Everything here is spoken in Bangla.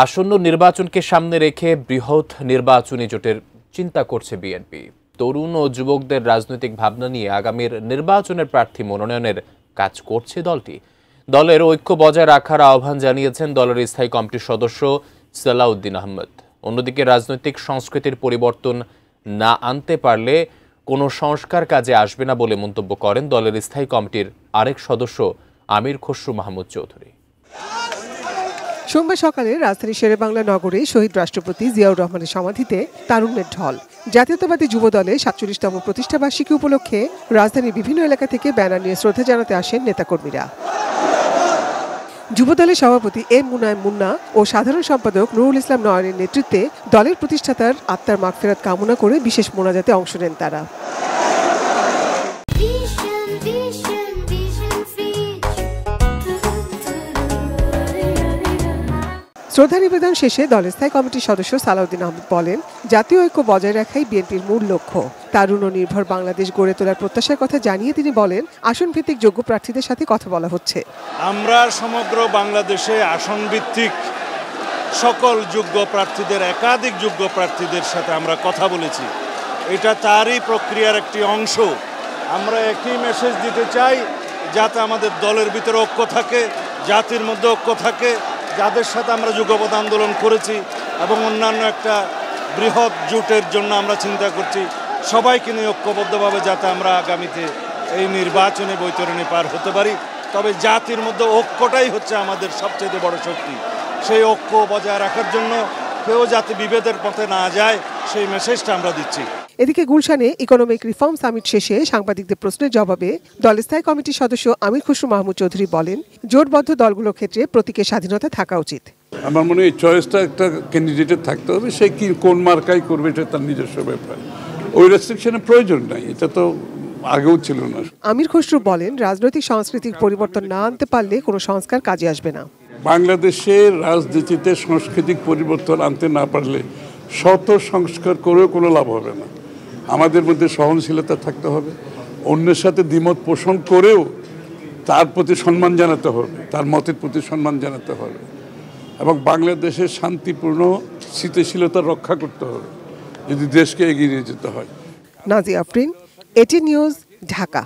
আসন্ন নির্বাচনকে সামনে রেখে বৃহৎ নির্বাচনী জোটের চিন্তা করছে বিএনপি। তরুণ ও যুবকদের রাজনৈতিক ভাবনা নিয়ে আগামীর নির্বাচনের প্রার্থী মনোনয়নের কাজ করছে দলটি। দলের ঐক্য বজায় রাখার আহ্বান জানিয়েছেন দলের স্থায়ী কমিটির সদস্য সালাউদ্দিন আহমেদ। অন্যদিকে রাজনৈতিক সংস্কৃতির পরিবর্তন না আনতে পারলে কোনো সংস্কার কাজে আসবে না বলে মন্তব্য করেন দলের স্থায়ী কমিটির আরেক সদস্য আমির খসরু মাহমুদ চৌধুরী। সোমবার সকালে রাজধানীর শেরেবাংলা নগরে শহীদ রাষ্ট্রপতি জিয়াউর রহমানের সমাধিতে তারুণ্যের ঢল। জাতীয়তাবাদী যুব দলের ৪৭তম প্রতিষ্ঠাবার্ষিকী উপলক্ষে রাজধানীর বিভিন্ন এলাকা থেকে ব্যানার নিয়ে শ্রদ্ধা জানাতে আসেন নেতাকর্মীরা। যুবদলের সভাপতি এম মুনায়েম মুন্না ও সাধারণ সম্পাদক নুরুল ইসলাম নয়নের নেতৃত্বে দলের প্রতিষ্ঠাতার আত্মার মাগফিরাত কামনা করে বিশেষ মোনাজাতে অংশ নেন তারা। শ্রদ্ধা নিবেদন শেষে দলের স্থায়ী কমিটির সদস্য সালাউদ্দিন আহমেদ বলেন, জাতীয় ঐক্য বজায় রাখাই বিএনপির মূল লক্ষ্য। তারুণ ও নির্ভর বাংলাদেশ গড়ে তোলার প্রত্যাশার কথা জানিয়ে তিনি বলেন, আসন ভিত্তিক যোগ্য প্রার্থীদের সাথে কথা বলা হচ্ছে। আমরা সমগ্র বাংলাদেশে আসন ভিত্তিক সকল যোগ্য প্রার্থীদের, একাধিক যোগ্য প্রার্থীদের সাথে আমরা কথা বলেছি। এটা তারই প্রক্রিয়ার একটি অংশ। আমরা একই মেসেজ দিতে চাই, যাতে আমাদের দলের ভিতরে ঐক্য থাকে, জাতির মধ্যে ঐক্য থাকে। যাদের সাথে আমরা যুগপৎ আন্দোলন করেছি এবং অন্যান্য একটা বৃহৎ জোটের জন্য আমরা চিন্তা করছি, সবাইকে নিয়ে ঐক্যবদ্ধভাবে যাতে আমরা আগামীতে এই নির্বাচনে বৈতরণী পার হতে পারি। তবে জাতির মধ্যে ঐক্যটাই হচ্ছে আমাদের সবচেয়ে বড় শক্তি। সেই ঐক্য বজায় রাখার জন্য কেউ যাতে বিভেদের পথে না যায়, সেই মেসেজটা আমরা দিচ্ছি। এদিকে গুলশানে ইকোনমিক রিফর্ম সামিট শেষে সাংবাদিকদের প্রশ্নের জবাবে দলের স্থায়ী কমিটির সদস্য আমির খসরু মাহমুদ চৌধুরী বলেন, জোটবদ্ধ দলগুলোর ক্ষেত্রে প্রতীকের স্বাধীনতা থাকা উচিত। আমার মনে হয় চয়েসটা একটা ক্যান্ডিডেটের থাকতে হবে, সে কি কোন মার্কাই করবে এটা তার নিজস্ব ব্যাপার। ওই রেস্ট্রিকশনের প্রয়োজন নাই, এটা তো আগেও ছিল না। আমির খসরু বলেন, রাজনৈতিক সংস্কৃতির পরিবর্তন না আনতে পারলে কোনো সংস্কার কাজে আসবে না। বাংলাদেশের রাজনীতিতে সাংস্কৃতিক পরিবর্তন আনতে না পারলে শত সংস্কার করেও কোনো লাভ হবে না। আমাদের মধ্যে সহনশীলতা থাকতে হবে, অন্যের সাথে দ্বিমত পোষণ করেও তার প্রতি সম্মান জানাতে হবে, তার মতের প্রতি সম্মান জানাতে হবে এবং বাংলাদেশের শান্তিপূর্ণ স্থিতিশীলতা রক্ষা করতে হবে যদি দেশকে এগিয়ে নিয়ে যেতে হয়। নাজিয়া আফরিন, এটি নিউজ, ঢাকা।